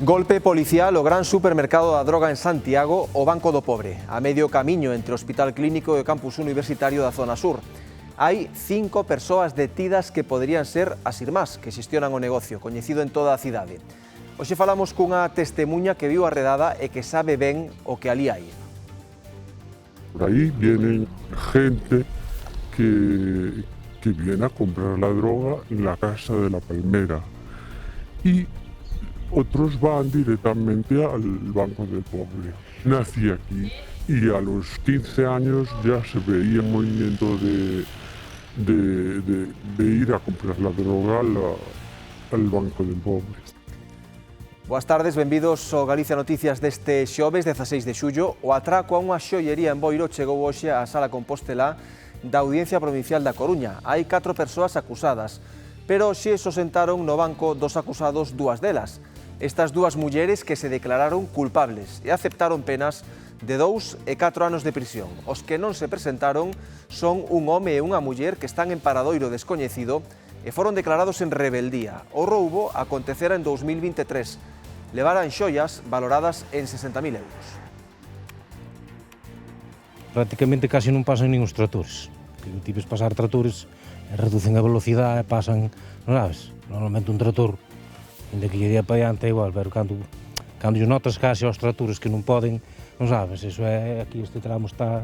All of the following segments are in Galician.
Golpe policial o gran supermercado da droga en Santiago, o Banco do Pobre, a medio camiño entre o Hospital Clínico e o campus universitario da zona sur. Hai 5 persoas detidas que poderían ser as irmás que xestionan o negocio, coñecido en toda a cidade. Hoxe falamos cunha testemuña que viu a redada e que sabe ben o que ali hai. Por ahí vienen gente que viene a comprar la droga en la Casa de la Palmera y otros van directamente al Banco del Pobre. Nací aquí y a los 15 años ya se veía el movimiento de ir a comprar la droga al Banco del Pobre. Boas tardes, benvidos ao Galicia Noticias deste xoves 16 de xullo. O atraco a unha xoiería en Boiro chegou hoxe á Sala Compostela da Audiencia Provincial da Coruña. Hai 4 persoas acusadas, pero hoxe só sentaron no banco dos acusados 2 delas. Estas 2 mulleres que se declararon culpables e aceptaron penas de 2 e 4 anos de prisión. Os que non se presentaron son un home e unha muller que están en paradoiro descoñecido e foron declarados en rebeldía. O roubo acontecera en 2023. Levaran xoias valoradas en 60.000 euros. Prácticamente casi non pasan nin os tratores. Se tives pasar tratores, reducen a velocidade e pasan, non sabes, normalmente un trator, ainda que lle día para diante é igual, pero cando lle notas casi aos tratores que non poden, non sabes, eso é, aquí este tramo está,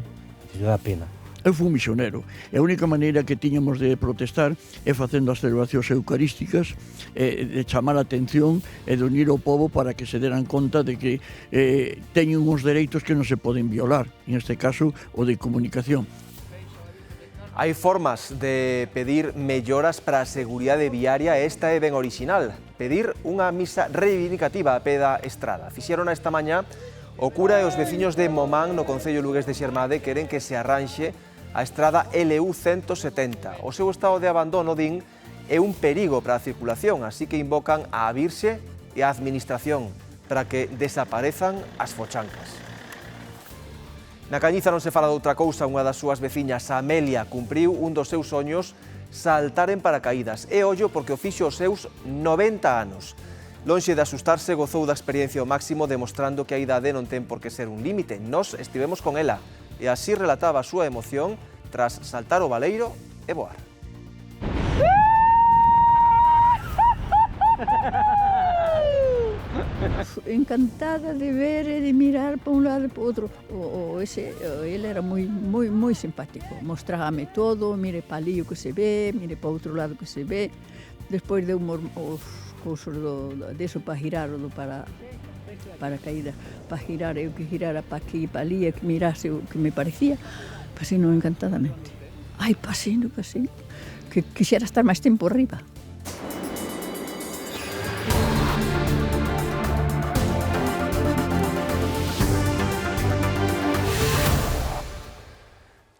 se dá pena. Eu fui un misionero e a única maneira que tiñamos de protestar é facendo as celebracións eucarísticas, de chamar a atención e de unir o povo para que se deran conta de que teñen uns dereitos que non se poden violar, neste caso o de comunicación. Hai formas de pedir melloras para a seguridade viaria e esta é ben orixinal. Pedir unha misa reivindicativa a pé da estrada. Fixeron esta mañá o cura e os veciños de Momán no concello lugués de Xermade queren que se arranxe a estrada LU 170. O seu estado de abandono, din, é un perigo para a circulación, así que invocan a Virxe e a Administración para que desaparezan as fochancas. Na Cañiza non se fala de outra cousa. Unha das súas veciñas, Amelia, cumpriu un dos seus soños, saltar en paracaídas. E ollo porque o fixo os seus 90 anos. Lonxe de asustarse, gozou da experiencia ao máximo, demostrando que a idade non ten por que ser un límite. Nós estivemos con ela e así relataba a súa emoción tras saltar o baleiro e voar. Encantada de ver e de mirar para un lado e para outro. Ele era moi simpático. Mostrábame todo, mire para ali o que se ve, mire para outro lado o que se ve. Despois deu os cousos deso para girar o para caída, para girar, eu que girara para aquí e para ali e que mirase o que me parecía. Pasino encantadamente. Ai, pasino, que quixera estar máis tempo arriba.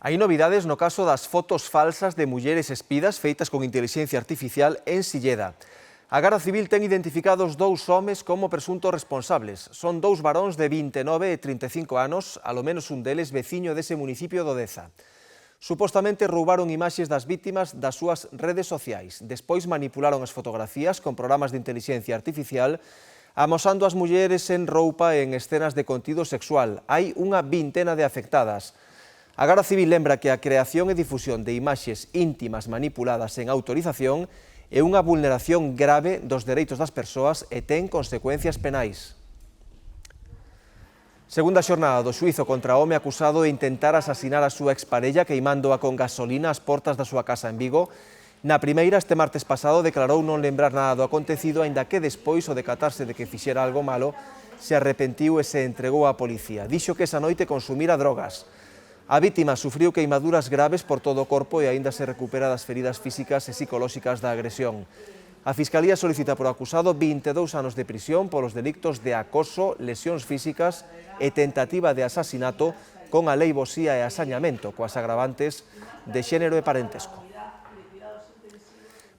Hai novidades no caso das fotos falsas de mulleres espidas feitas con inteligencia artificial en Silleda. A Garda Civil ten identificados 2 homes como presuntos responsables. Son 2 varóns de 29 e 35 anos, alo menos un deles veciño dese municipio do Deza. Supostamente roubaron imaxes das vítimas das súas redes sociais. Despois manipularon as fotografías con programas de inteligencia artificial, amosando as mulleres en roupa e en escenas de contido sexual. Hai unha vintena de afectadas. A Garda Civil lembra que a creación e difusión de imaxes íntimas manipuladas sen autorización é unha vulneración grave dos dereitos das persoas e ten consecuencias penais. Segunda xornada do xuízo contra o home acusado de intentar asasinar a súa exparella queimándoa con gasolina ás portas da súa casa en Vigo. Na primeira, este martes pasado, declarou non lembrar nada do acontecido, aínda que despois, o decatarse de que fixera algo malo, se arrepentiu e se entregou á policía. Dixo que esa noite consumira drogas. A vítima sufriu queimaduras graves por todo o corpo e aínda se recupera das feridas físicas e psicolóxicas da agresión. A Fiscalía solicita por acusado 22 anos de prisión polos delictos de acoso, lesións físicas e tentativa de asasinato con aleivosía e asañamento, coas agravantes de xénero e parentesco.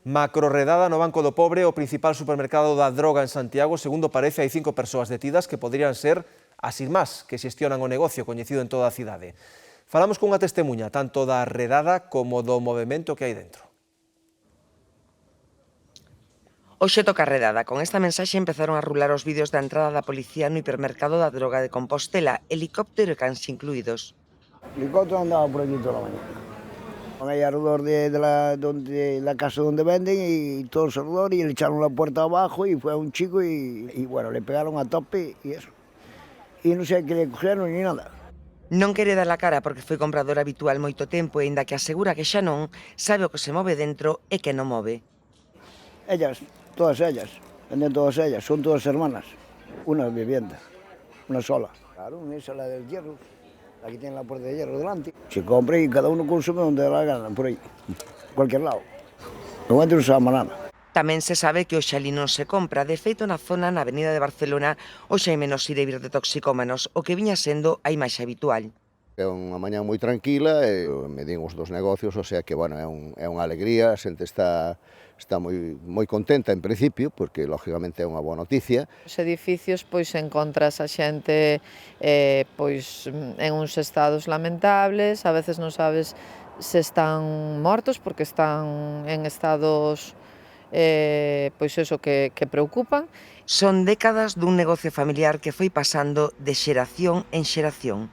Macrorredada no Banco do Pobre, o principal supermercado da droga en Santiago. Segundo parece, hai 5 persoas detidas que poderían ser as irmás que xestionan o negocio coñecido en toda a cidade. Falamos cunha testemuña tanto da redada como do movimento que hai dentro. Hoxe toca redada. Con esta mensaxe empezaron a rular os vídeos da entrada da policía no hipermercado da droga de Compostela, helicóptero e cans incluídos. El helicóptero andaba por aquí toda la mañana. Ahí alrededor de la casa donde venden y todos alrededor, y le echaron la puerta abajo y fue a un chico y bueno, le pegaron a tope y eso. Y no sé qué le cogieron ni nada. Non quere dar a cara porque foi comprador habitual moito tempo e aínda que asegura que xa non, sabe o que se move dentro e que non move. Ellas, todas ellas, venden todas ellas, son todas hermanas. Una vivienda, una sola. Claro, esa es la del hierro. Aquí tienen la puerta de hierro delante. Se compra y cada uno consume donde la gana, por ahí, cualquier lado. No entra esa banana. Tamén se sabe que o xalí non se compra. De feito, na zona, na avenida de Barcelona, hoxe hai menos ir e vir de toxicómanos, o que viña sendo a imaxe habitual. É unha mañá moi tranquila e medín os dos negocios, o sea que, bueno, é unha alegría, a xente está moi contenta en principio, porque, lógicamente, é unha boa noticia. Os edificios, pois, encontras a xente pois, en uns estados lamentables, a veces non sabes se están mortos porque están en estados pois eso que preocupan. Son décadas dun negocio familiar que foi pasando de xeración en xeración.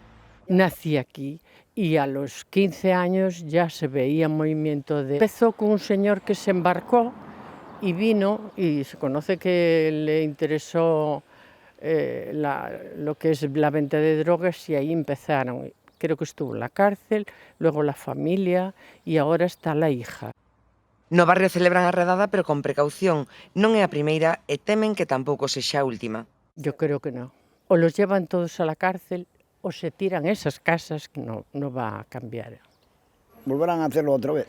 Nací aquí y a los 15 años ya se veía movimiento de... Empezó con un señor que se embarcó y vino y se conoce que le interesó lo que es la venta de drogas y ahí empezaron. Creo que estuvo en la cárcel, luego la familia y ahora está la hija. No barrio celebran a redada pero con precaución. Non é a primeira e temen que tampouco sexa a última. Yo creo que no. O los llevan todos a la cárcel o se tiran esas casas, que no va a cambiar. Volverán a hacerlo otra vez.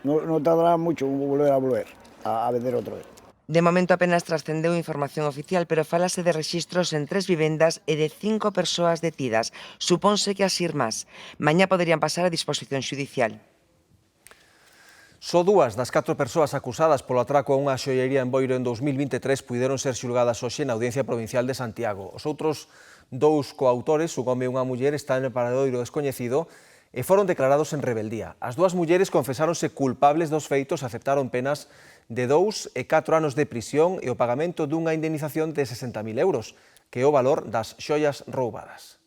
No tardará mucho volver a vender otra vez. De momento apenas trascendeu información oficial, pero falase de rexistros en 3 vivendas e de 5 persoas detidas. Supónse que as irmás mañá poderían pasar a disposición xudicial. Só 2 das 4 persoas acusadas polo atraco a unha xoiería en Boiro en 2023 puideron ser xulgadas hoxe na Audiencia Provincial de Santiago. Os outros 2 coautores, un home e unha muller, están en paradoiro descoñecido e foron declarados en rebeldía. As 2 mulleres confesáronse culpables dos feitos e aceptaron penas de 2 e 4 anos de prisión e o pagamento dunha indemnización de 60.000 euros, que é o valor das xoias roubadas.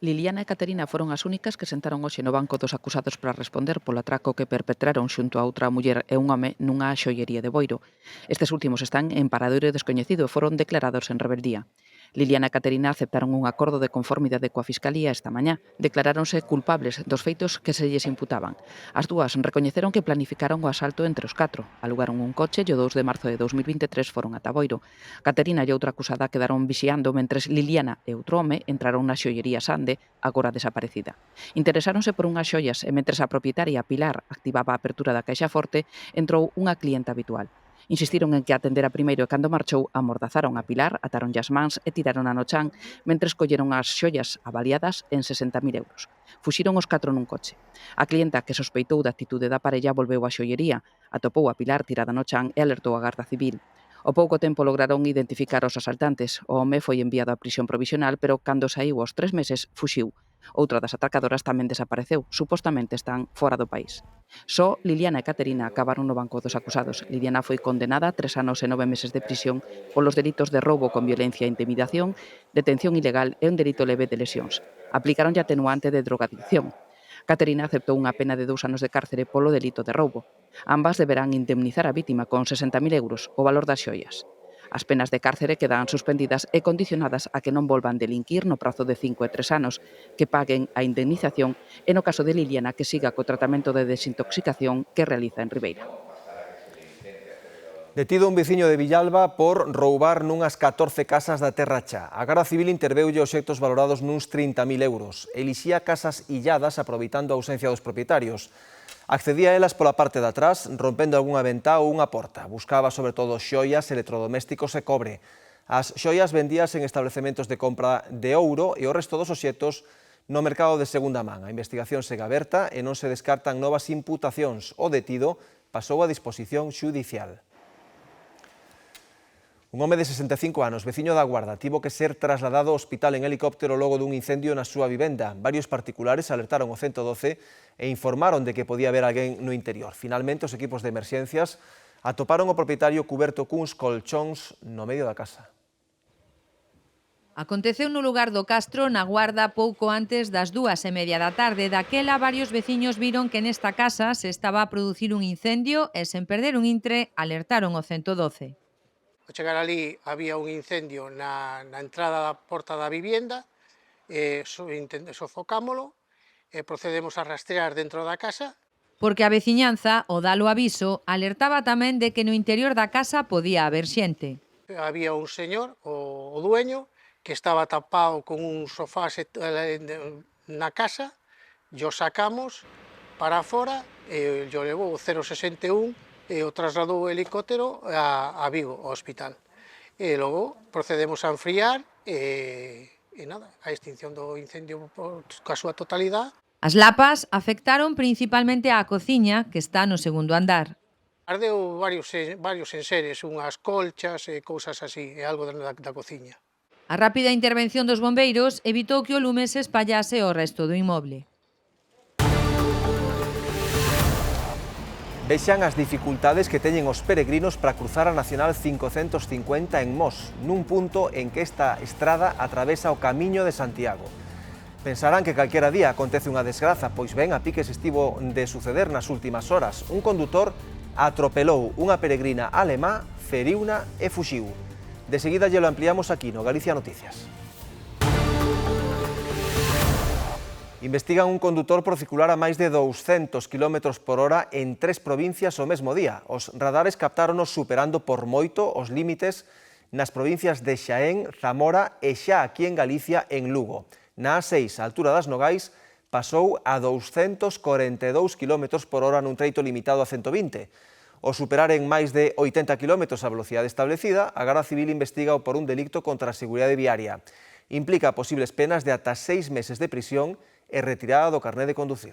Liliana e Caterina foron as únicas que sentaron hoxe no banco dos acusados para responder polo atraco que perpetraron xunto a outra muller e un home nunha xoiería de Boiro. Estes últimos están en paradoiro descoñecido e foron declarados en rebeldía. Liliana e Caterina aceptaron un acordo de conformidade coa Fiscalía esta mañá. Declaráronse culpables dos feitos que se lles imputaban. As 2 recoñeceron que planificaron o asalto entre os 4. Alugaron un coche e o 2 de marzo de 2023 foron ata Boiro. Caterina e outra acusada quedaron vixiando mentres Liliana e outro home entraron na xoiería Sande, agora desaparecida. Interesáronse por unhas xoias e mentres a propietaria Pilar activaba a apertura da caixa forte, entrou unha clienta habitual. Insistiron en que atendera primeiro e cando marchou amordazaron a Pilar, ataron as mans e tiraron no chan mentres colleron as xoias avaliadas en 60.000 euros. Fuxiron os 4 nun coche. A clienta que sospeitou da actitude da parella volveu á xoiería, atopou a Pilar tirada no chan e alertou a Garda Civil. Ao pouco tempo lograron identificar os asaltantes. O home foi enviado á prisión provisional, pero cando saiu aos 3 meses, fuxiu. Outra das atracadoras tamén desapareceu. Supostamente están fora do país. Só Liliana e Caterina acabaron no banco dos acusados. Liliana foi condenada a 3 anos e 9 meses de prisión polos delitos de roubo con violencia e intimidación, detención ilegal e un delito leve de lesións. Aplicaronlle atenuante de drogadicción. Caterina aceptou unha pena de 2 anos de cárcere polo delito de roubo. Ambas deberán indemnizar a vítima con 60.000 euros, o valor das xoias. As penas de cárcere quedan suspendidas e condicionadas a que non volvan delinquir no prazo de 5 e 3 anos, que paguen a indemnización e no caso de Liliana que siga co tratamento de desintoxicación que realiza en Ribeira. Detido un veciño de Villalba por roubar nunhas 14 casas da Terra Chá. A Garda Civil interveulle obxectos valorados nuns 30.000 euros. Elixía casas illadas aproveitando a ausencia dos propietarios. Accedía a elas pola parte de atrás, rompendo algunha ventá ou unha porta. Buscaba sobre todo xoias, electrodomésticos e cobre. As xoias vendías en establecementos de compra de ouro e o resto dos obxectos no mercado de segunda man. A investigación segue aberta e non se descartan novas imputacións. O detido pasou a disposición xudicial. Un home de 65 anos, veciño da Guarda, tivo que ser trasladado ao hospital en helicóptero logo dun incendio na súa vivenda. Varios particulares alertaron o 112 e informaron de que podía haber alguén no interior. Finalmente, os equipos de emerxencias Atoparon o propietario cuberto cuns colchóns no medio da casa. Aconteceu no lugar do Castro, na Guarda, pouco antes das 2:30 da tarde. Daquela, varios veciños viron que nesta casa se estaba a producir un incendio e, sen perder un intre, alertaron o 112. Ao chegar ali había un incendio na entrada da porta da vivienda, sofocámolo e procedemos a rastrear dentro da casa. Porque a veciñanza, ao dalo aviso, alertaba tamén de que no interior da casa podía haber xente. Había un señor, o dueño, que estaba tapado con un sofá na casa, yo sacamos para fora, e yo levou o 061 e o trasladou o helicóptero a Vigo, ao hospital. E logo procedemos a enfriar e nada, a extinción do incendio ca súa totalidade. As lapas afectaron principalmente á cociña, que está no segundo andar. Ardeu varios enseres, unhas colchas e cousas así, e algo da cociña. A rápida intervención dos bombeiros evitou que o lume se espallase ao resto do inmoble. Vexan as dificultades que teñen os peregrinos para cruzar a Nacional 550 en Mos, nun punto en que esta estrada atravesa o Camiño de Santiago. Pensarán que calquera día acontece unha desgraza, pois ben, a piques estivo de suceder nas últimas horas. Un condutor atropelou unha peregrina alemá, feriuna e fuxiu. De seguida lle lo ampliamos aquí no Galicia Noticias. Investigan un condutor por circular a máis de 200 km por hora en 3 provincias o mesmo día. Os radares captáronos superando por moito os límites nas provincias de Xaén, Zamora e xa aquí en Galicia, en Lugo. Na A6, a altura das Nogais, pasou a 242 km por hora nun treito limitado a 120. Ao superar en máis de 80 km a velocidade establecida, a Garda Civil investiga por un delicto contra a seguridade viaria. Implica posibles penas de ata 6 meses de prisión e retirada do carné de conducir.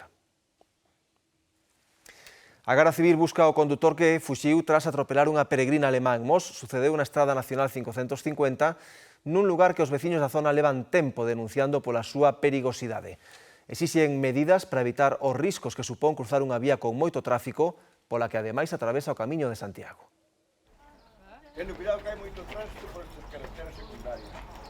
A Garda Civil busca o condutor que fuxiu tras atropelar unha peregrina alemá en Mos. Sucedeu na Estrada Nacional 550, nun lugar que os veciños da zona levan tempo denunciando pola súa perigosidade. Exixen medidas para evitar os riscos que supón cruzar unha vía con moito tráfico, pola que ademais atravesa o Camiño de Santiago.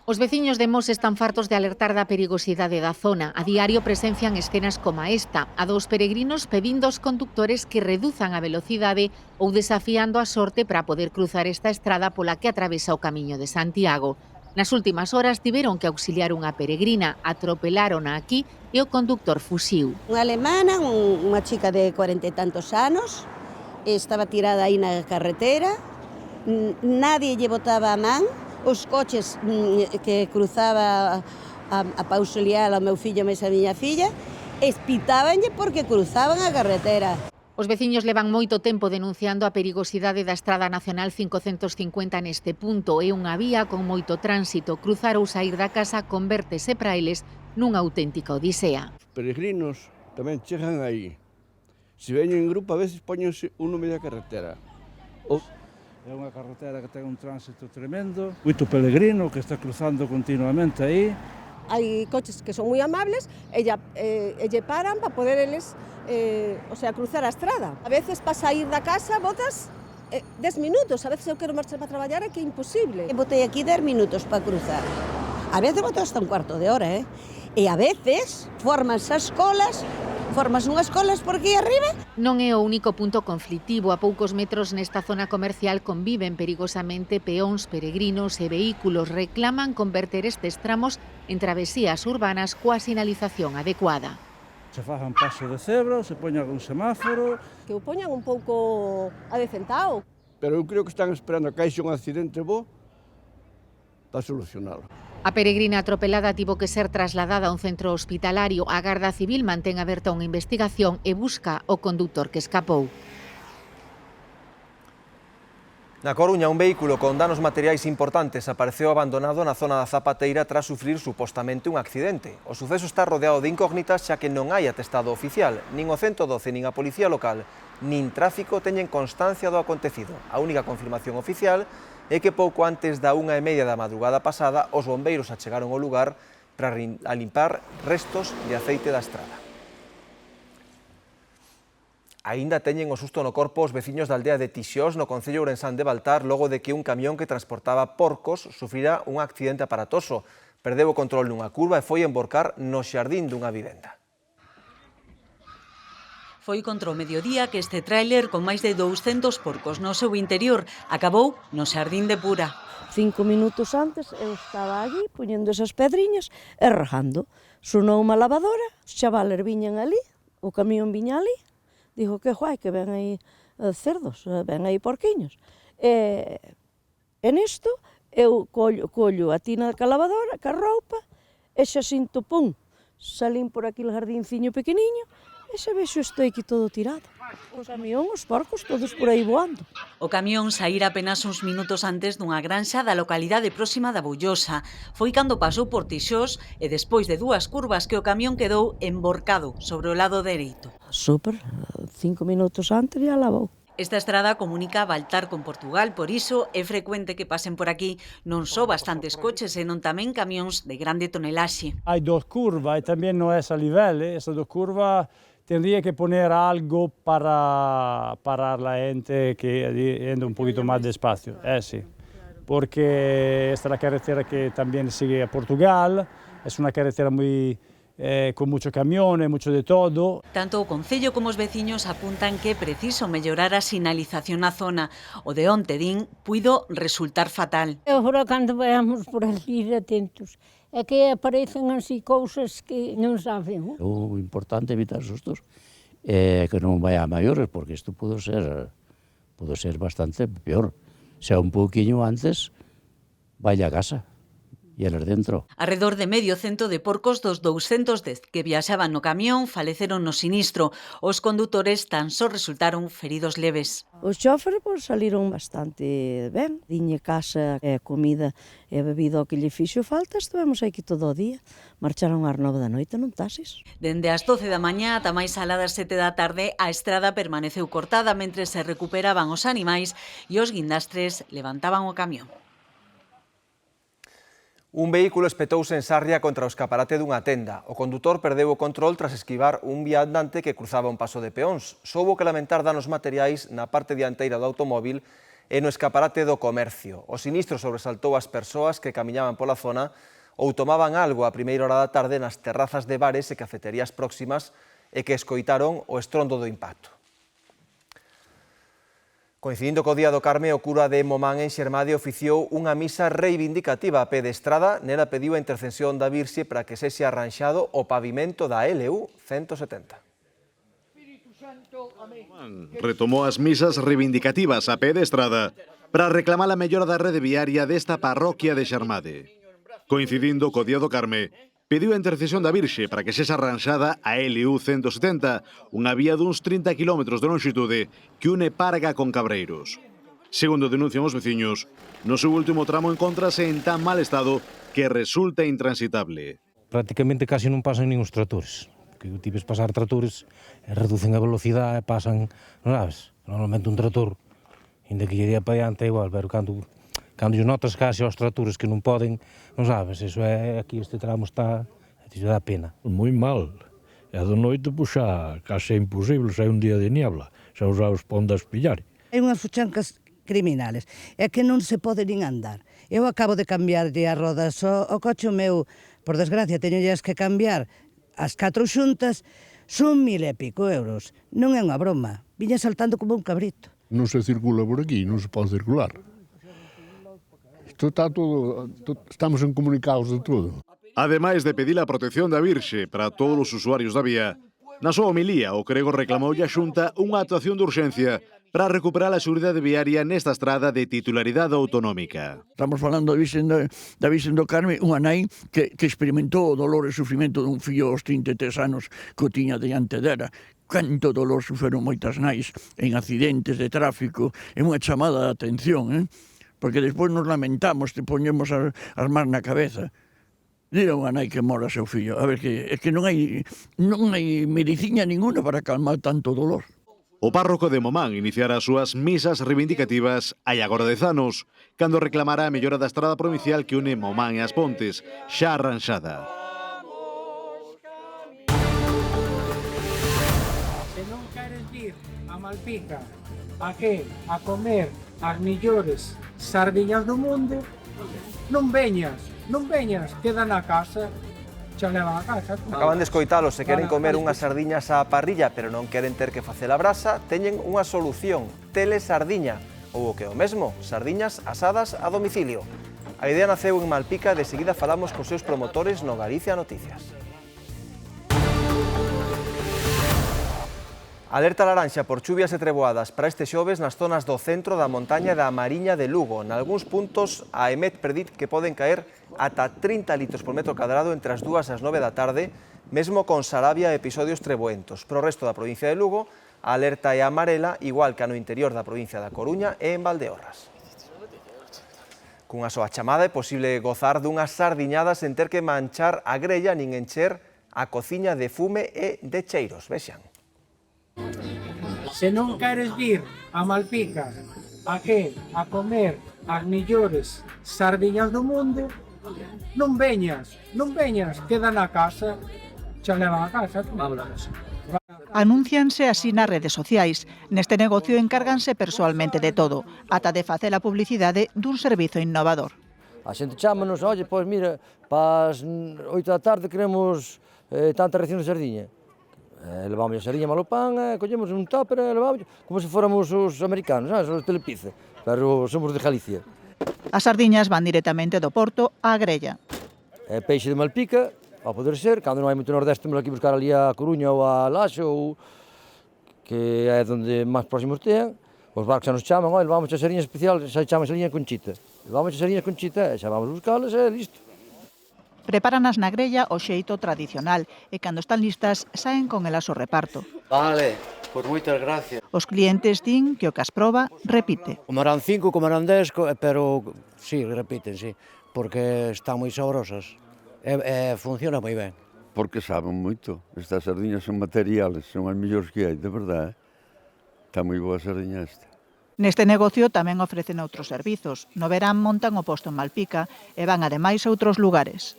Os veciños de Mos están fartos de alertar da perigosidade da zona. A diario presencian escenas como esta, a dos peregrinos pedindo aos conductores que reduzan a velocidade ou desafiando a sorte para poder cruzar esta estrada pola que atravesa o Camiño de Santiago. Nas últimas horas tiveron que auxiliar unha peregrina, atropelárona aquí e o conductor fuxiu. Unha alemana, unha chica de 40 e tantos anos, estaba tirada aí na carretera, nadie lle botaba a man, os coches que cruzaba a pausuliar ao meu fillo e a miña filla, espitábanlle porque cruzaban a carretera. Os veciños levan moito tempo denunciando a perigosidade da Estrada Nacional 550 neste punto. É unha vía con moito tránsito. Cruzar ou saír da casa convértese para eles nunha auténtica odisea. Os peregrinos tamén chegan aí. Se veñen en grupo, a veces póñense un no medio da carretera. É unha carretera que ten un tránsito tremendo, moito peregrino que está cruzando continuamente aí. Hai coches que son moi amables e lle paran para poder eles cruzar a estrada. A veces para sair da casa botas 10 minutos, a veces eu quero marchar para traballar e que é imposible. Botei aquí 10 minutos para cruzar. A veces boto hasta un cuarto de hora, E a veces formas as colas, unhas colas por aquí arriba. Non é o único punto conflitivo. A poucos metros nesta zona comercial conviven perigosamente peóns, peregrinos e vehículos. Reclaman converter estes tramos en travesías urbanas coa sinalización adecuada. Se fajan paso de cebra, se poña un semáforo. Que o poñan un pouco adecentado. Pero eu creo que están esperando a que haixe un accidente bo para solucionalo. A peregrina atropelada tivo que ser trasladada a un centro hospitalario. A Garda Civil mantén aberta unha investigación e busca o condutor que escapou. Na Coruña, un vehículo con danos materiais importantes apareceu abandonado na zona da Zapateira tras sufrir supostamente un accidente. O suceso está rodeado de incógnitas xa que non hai atestado oficial. Nin o 112, nin a Policía Local, nin Tráfico teñen constancia do acontecido. A única confirmación oficial é que pouco antes da 1:30 da madrugada pasada os bombeiros achegaron ao lugar para limpar restos de aceite da estrada. Aínda teñen o susto no corpo os veciños da aldea de Tixós, no concello ourensán de Baltar, logo de que un camión que transportaba porcos sufrira un accidente aparatoso. Perdeu o control nunha curva e foi emborcar no xardín dunha vivenda. Foi contra o mediodía que este tráiler con máis de 200 porcos no seu interior acabou no xardín de Pura. 5 minutos antes eu estaba allí poñendo esas pedriñas e regando. Sonou unha lavadora, os chavales viñan ali, o camión viña ali, dijo que guai, que ven aí cerdos, ven aí porquiños. E nisto eu collo a tina da lavadora, ca roupa, e xa sinto, pum, salín por aquí o jardinciño pequeniño, e xa vexo estou aquí todo tirado. O camión, os porcos, todos por aí voando. O camión saíra apenas uns minutos antes dunha granxa da localidade próxima da Bullosa. Foi cando pasou por Tixós e despois de 2 curvas que o camión quedou emborcado sobre o lado dereito. Súper, 5 minutos antes ya lavou. Esta estrada comunica Baltar con Portugal, por iso é frecuente que pasen por aquí non só bastantes coches, senón tamén camións de grande tonelaxe. Hai 2 curvas e tamén non é a nivel, esas 2 curvas tendría que poner algo para parar la gente que anda un poquito más despacio, sí, porque esta es la carretera que también sigue a Portugal, es una carretera muy con muchos camiones, mucho de todo. Tanto o Concello como os veciños apuntan que é preciso mellorar a sinalización na zona. O de onte, din, puido resultar fatal. Agora, cando vayamos por ali, atentos. É que aparecen así cousas que non saben. O importante é evitar sustos é que non vai a maiores, porque isto pode ser bastante peor. Se un pouquiño antes, vai a casa. E eles dentro. Arredor de medio cento de porcos dos 210 que viaxaban no camión faleceron no sinistro. Os condutores tan só resultaron feridos leves. Os xóferes saliron bastante ben. Diñe casa e comida e bebida o que lle fixo falta, estivemos aquí todo o día. Marcharon ás 9 da noite, non tases. Dende as 12 da mañá ata máis alá das 7 da tarde, a estrada permaneceu cortada mentre se recuperaban os animais e os guindastres levantaban o camión. Un vehículo espetouse en Sarria contra o escaparate dunha tenda. O condutor perdeu o control tras esquivar un viandante que cruzaba un paso de peóns. Soubo que lamentar danos materiais na parte dianteira do automóvil e no escaparate do comercio. O sinistro sobresaltou as persoas que camiñaban pola zona ou tomaban algo a primeira hora da tarde nas terrazas de bares e cafeterías próximas e que escoitaron o estrondo do impacto. Coincidindo co Día do Carme, o cura de Momán en Xermade oficiou unha misa reivindicativa a pé de estrada. Nela pediu a intercesión da Virxe para que sexa arranxado o pavimento da LU 170. Retomou as misas reivindicativas a pé de estrada para reclamar a mellora da rede viaria desta parroquia de Xermade. Coincidindo co Día do Carme, pediu a intercesión da Virxe para que sexa arranxada a LU 170, unha vía duns 30 km de longitude que une Parga con Cabreiros. Segundo denuncian os veciños, no seu último tramo encontrase en tan mal estado que resulta intransitable. Prácticamente casi non pasan nin os tratores, que tipes pasar tratores e reducen a velocidade e pasan, non sabes, normalmente un trator, ainda que lle día para diante igual, pero cando lle notas casi aos tratores que non poden, non sabes, eso é, aquí este tramo está, te dá pena. Moi mal. E de noite, pois xa case é imposible, xa é un día de niebla, xa os pondas pillar. Hai unhas fuchancas criminales, é que non se pode nin andar. Eu acabo de cambiarlle as rodas ao coche meu, por desgracia, teñollas que cambiar as 4 xuntas, son 1000 e pico euros. Non é unha broma, viña saltando como un cabrito. Non se circula por aquí, non se pode circular. Está todo, estamos incomunicados de todo. Ademais de pedir a protección da Virxe para todos os usuarios da vía, na súa homilía o crego reclamoulle a Xunta unha actuación de urxencia para recuperar a seguridade viaria nesta estrada de titularidade autonómica. Estamos falando da Virxen do Carme, unha nai que experimentou o dolor e sufrimento dun fillo aos 33 anos que o tiña diante dela. Canto dolor sufreron moitas nais en accidentes de tráfico, é unha chamada de atención, porque despois nos lamentamos, te poñemos as mans na cabeza. Dira unha nai que mora seu fillo, a ver, é que non hai medicina ninguna para calmar tanto dolor. O párroco de Momán iniciara as súas misas reivindicativas hai agora 10 anos, cando reclamará a mellora da estrada provincial que une Momán e As Pontes, xa arranxada. Se non queres vir Malpica, a que? A comer as millores sardiñas do mundo, non veñas, queda na casa, xa leva a casa. Acaban de escoitalos, se queren comer unhas sardiñas á parrilla, pero non queren ter que facer a brasa, teñen unha solución, telesardiña, ou o que é o mesmo, sardiñas asadas a domicilio. A idea naceu en Malpica, de seguida falamos cos seus promotores no Galicia Noticias. Alerta laranxa por chuvias e treboadas para este xoves nas zonas do centro da montaña da Mariña de Lugo. Nalgúns puntos, a EMET predit que poden caer ata 30 litros por metro cadrado entre as 2 e as 9 da tarde, mesmo con Sarabia e episodios treboentos. Pro resto da provincia de Lugo, a alerta é amarela, igual que no interior da provincia da Coruña e en Valdeorras. Cunha soa chamada é posible gozar dunhas sardiñadas sen ter que manchar a grella nin encher a cociña de fume e de cheiros. Vexan. Se non queres vir a Malpica, a que? A comer as millores sardiñas do mundo, non veñas, queda na casa, xa leva a casa, vámonos. Anúncianse así nas redes sociais. Neste negocio encárganse persoalmente de todo, ata de facer a publicidade dun servizo innovador. A xente chámanos, oye, pois mira, pas 8 da tarde queremos tanta ración de sardiña. Levamos a sardiña malo pan, collemos un tupper e levamos como se fóramos os americanos, os telepizza, pero somos de Galicia. As sardiñas van directamente do Porto á grella. Peixe de Malpica, ao poder ser, cando non hai moito nordeste, temos aquí buscar ali a Coruña ou a Laxe, ou que é onde máis próximos tean. Os barcos xa nos chaman, levamos a sardiña especial, xa chaman a sardiña Conchita. Levamos a sardiña Conchita, xa vamos buscalas e listo. Preparan na grella o xeito tradicional e cando están listas saen con elas ao reparto. Vale, pois moitas gracias. Os clientes din que o que as proba repite. Comerán 5, comerán 10, pero sí, repiten, sí, porque están moi saborosas e funciona moi ben. Porque saben moito, estas sardiñas son materiales, son as mellores que hai, de verdade. Está moi boa a sardiña esta. Neste negocio tamén ofrecen outros servizos. No verán montan o posto en Malpica e van ademais a outros lugares.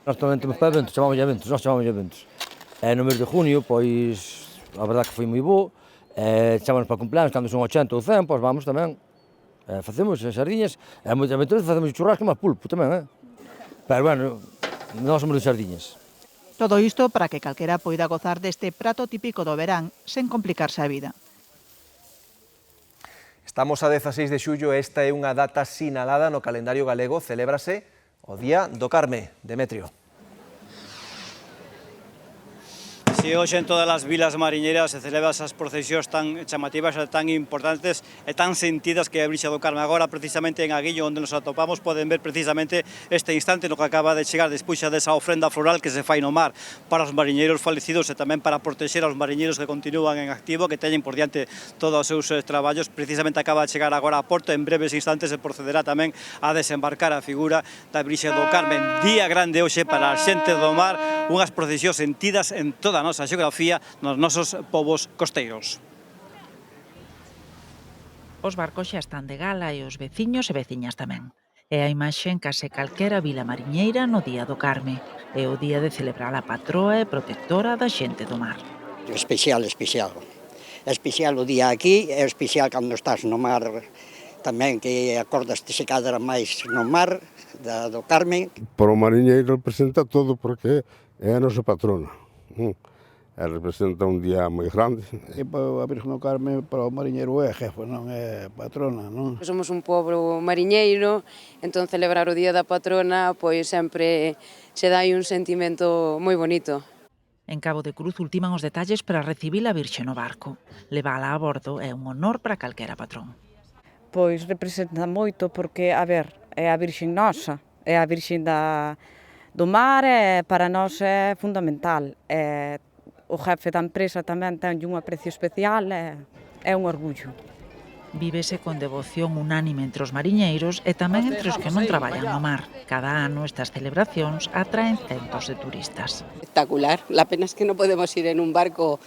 Nós tamén temos para eventos, chamamos eventos. No mês de junio, pois, a verdade que foi moi bo, chamamos para cumpleaños, cando son 80 ou 100, pois vamos tamén. Facemos sardiñas, e moitas veces facemos churrasco máis pulpo tamén, Pero, bueno, nós somos de sardiñas. Todo isto para que calquera poida gozar deste prato típico do verán, sen complicarse a vida. Estamos a 16 de xullo e esta é unha data sinalada no calendario galego, celébrase o Día do Carme. Demetrio. Si hoxe en todas as vilas mariñeiras se celebran esas procesións tan chamativas e tan importantes e tan sentidas que é a Virxe do Carme. Agora, precisamente en Aguillo, onde nos atopamos, poden ver precisamente este instante no que acaba de chegar despois desa ofrenda floral que se fai no mar para os mariñeiros falecidos e tamén para protexer aos mariñeiros que continúan en activo, que teñen por diante todos os seus traballos. Precisamente acaba de chegar agora a Porto, en breves instantes se procederá tamén a desembarcar a figura da Virxe do Carme. Día grande hoxe para a xente do mar, unhas procesións sentidas en toda a nosa xeografía nos nosos povos costeiros. Os barcos xa están de gala e os veciños e veciñas tamén. É a imaxe en case calquera vila mariñeira no Día do Carme. É o día de celebrar a patroa e protectora da xente do mar. Especial. É especial o día aquí, é especial cando estás no mar tamén, que acordaste se cadra máis no mar do Carme. Para o mariñeiro representa todo porque é a nosa patrona. Representa un día moi grande. E para a Virgen do Carme, para o mariñeiro é jefe, non é patrona, non? Somos un pobo mariñeiro, entón celebrar o día da patrona pois sempre se dá un sentimento moi bonito. En Cabo de Cruz ultiman os detalles para recibir a Virxe no barco. Levala a bordo é un honor para calquera patrón. Pois representa moito porque, a ver, é a Virxen nosa, é a Virxen do mar e para nós é fundamental. O jefe da empresa tamén ten un aprecio especial e é un orgullo. Vívese con devoción unánime entre os mariñeiros e tamén entre os que non traballan no mar. Cada ano estas celebracións atraen centos de turistas. Espectacular, la pena es que no podemos ir en un barco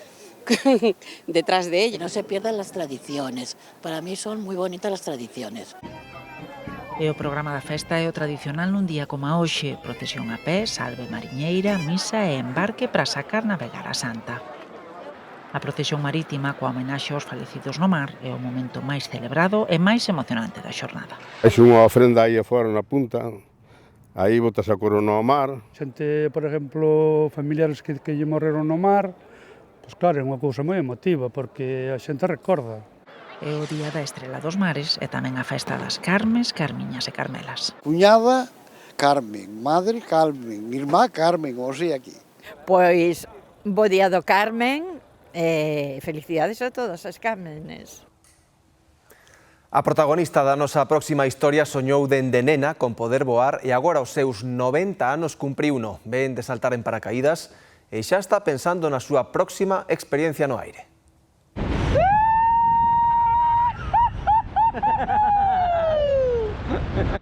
detrás de ella. Que no se pierdan las tradiciones. Para mí son muy bonitas las tradiciones. E o programa da festa é o tradicional nun día como a hoxe, procesión a pé, salve mariñeira, misa e embarque para sacar navegar a Santa. A procesión marítima coa homenaxe aos falecidos no mar é o momento máis celebrado e máis emocionante da xornada. É unha ofrenda aí afora na punta, aí botas a corona ao mar. Xente, por exemplo, familiares que lle morreron no mar, pois claro, é unha cousa moi emotiva, porque a xente recorda. É o Día da Estrela dos Mares e tamén a festa das Carmes, Carmiñas e Carmelas. Cuñada, Carmen, madre, Carmen, irmá, Carmen, ou sea aquí. Pois, bo día do Carmen, e felicidades a todas as Carmenes. A protagonista da nosa próxima historia soñou dende nena con poder voar e agora aos seus 90 anos cumpriuno. Ven de saltar en paracaídas e xa está pensando na súa próxima experiencia no aire.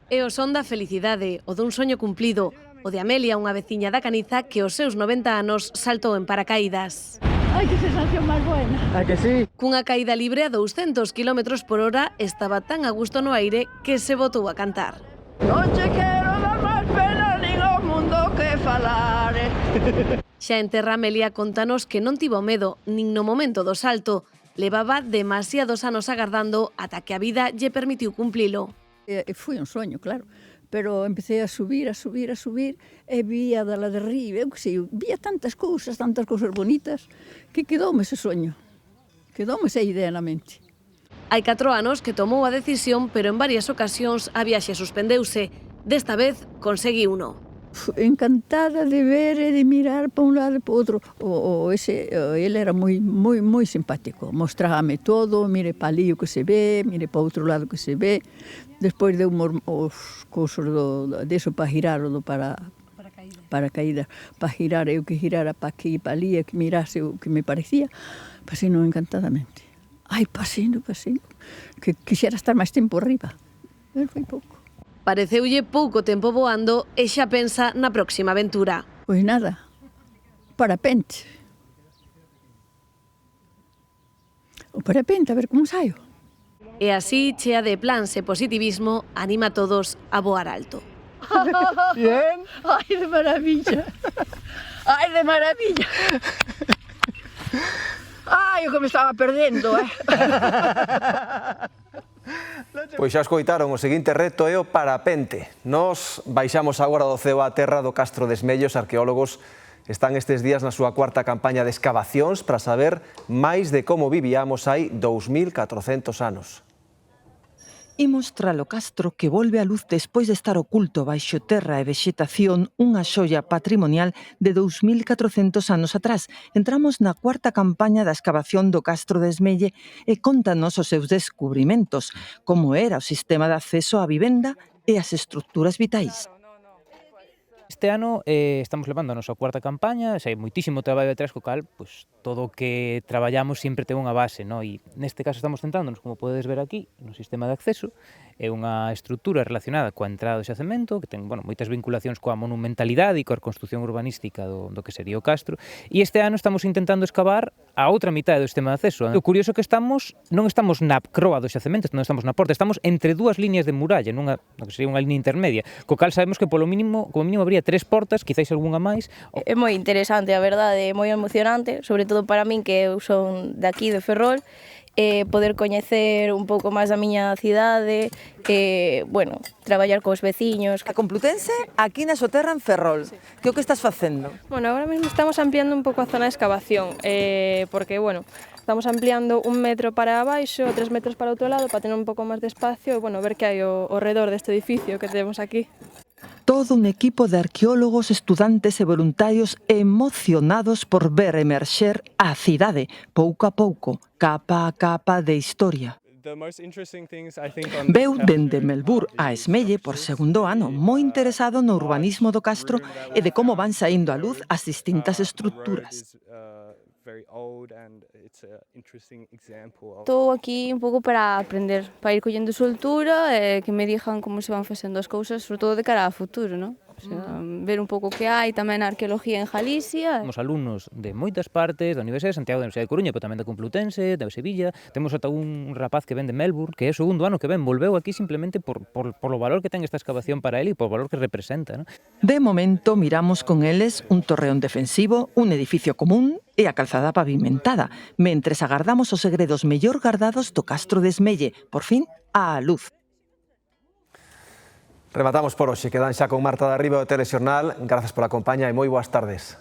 É o son da felicidade, o dun soño cumplido, o de Amelia, unha veciña da Caniza que aos seus 90 anos saltou en paracaídas. Ai, que sensación máis buena. A que sí? Cunha caída libre a 200 km por hora, estaba tan a gusto no aire que se botou a cantar. Non che quero dar máis pena nin ao mundo que falare. Xa en terra Amelia contanos que non tivo medo nin no momento do salto. Levaba demasiados anos agardando ata que a vida lle permitiu cumplilo. Foi un soño, claro. Pero empecé a subir, e vía dala de arriba, eu que sei, vía tantas cousas bonitas, que quedoume ese soño, quedoume esa idea na mente. Hai 4 anos que tomou a decisión, pero en varias ocasións a viaxe suspendeuse. Desta vez conseguiuno. Encantada de ver e de mirar para un lado e para outro. Ele era moi simpático, mostrábame todo, mire para ali o que se ve, mire para outro lado que se ve. Despois deu os cousos deso para girar o do paracaídas, para girar eu que girara para aquí e para ali e que mirase o que me parecía. Pasino encantadamente. Ai, pasino, que quixera estar máis tempo arriba. Pero foi pouco. Pareceulle pouco tempo voando e xa pensa na próxima aventura. Pois nada, parapente. O parapente, a ver como saio. E así, chea de plans e positivismo, anima a todos a voar alto. Bien. Ai, de maravilla. Ai, de maravilla. Ai, o que me estaba perdendo, Pois xa escoitaron, o seguinte reto é o parapente. Nos baixamos agora do ceo á terra do Castro de Esmellos. Arqueólogos están estes días na súa cuarta campaña de escavacións para saber máis de como vivíamos hai 2400 anos. Imos tralo Castro que volve á luz despois de estar oculto baixo terra e vexetación, unha xoia patrimonial de 2400 anos atrás. Entramos na cuarta campaña da escavación do Castro de Esmelle e contanos os seus descubrimentos, como era o sistema de acceso á vivenda e as estructuras vitais. Este ano estamos levando a nosa cuarta campaña, hai moitísimo traballo detrás co cal, pois todo o que traballamos sempre ten unha base, no? E neste caso estamos centrándonos, como podedes ver aquí, no sistema de acceso. É unha estrutura relacionada coa entrada do xacemento, que ten moitas vinculacións coa monumentalidade e coa construción urbanística do que sería o Castro. E este ano estamos intentando escavar a outra mitad do sistema de acceso. O curioso é que non estamos na croa do xacemento, non estamos na porta, estamos entre dúas líneas de muralla, no que sería unha línea intermedia, co cal sabemos que como mínimo habría 3 portas, quizáis algunha máis. É moi interesante, a verdade, é moi emocionante, sobre todo para min que eu son de aquí, de Ferrol, poder coñecer un pouco máis da miña cidade, traballar cos veciños. A Complutense, aquí na súa terra en Ferrol. Sí. Que o que estás facendo? Bueno, agora mesmo estamos ampliando un pouco a zona de excavación, porque, estamos ampliando 1 metro para abaixo, 3 metros para o outro lado, para tener un pouco máis de espacio e, ver que hai ao redor deste edificio que temos aquí. Todo un equipo de arqueólogos, estudantes e voluntarios emocionados por ver emerxer a cidade, pouco a pouco, capa a capa de historia. Veu dende Melbourne a Esmelle por segundo ano, moi interesado no urbanismo do Castro e de como van saindo a luz as distintas estruturas. Estou aquí un pouco para aprender, para ir collendo soltura e que me digan como se van facendo as cousas, sobre todo de cara ao futuro, non? O sea, ver un pouco que hai tamén a arqueoloxía en Galicia. Temos alumnos de moitas partes da Universidade de Santiago, da Universidade de Coruña, pero tamén da Complutense, da Sevilla. Temos ata un rapaz que ven de Melbourne, que é o segundo ano que ven, volveu aquí simplemente por o valor que ten esta excavación para ele e por o valor que representa, ¿no? De momento miramos con eles un torreón defensivo, un edificio común e a calzada pavimentada, mentres agardamos os segredos mellor gardados do Castro de Esmelle, por fin, á luz. Rematamos por hoxe, quedan xa con Marta Darriba do Telexornal. Grazas pola compañía e moi boas tardes.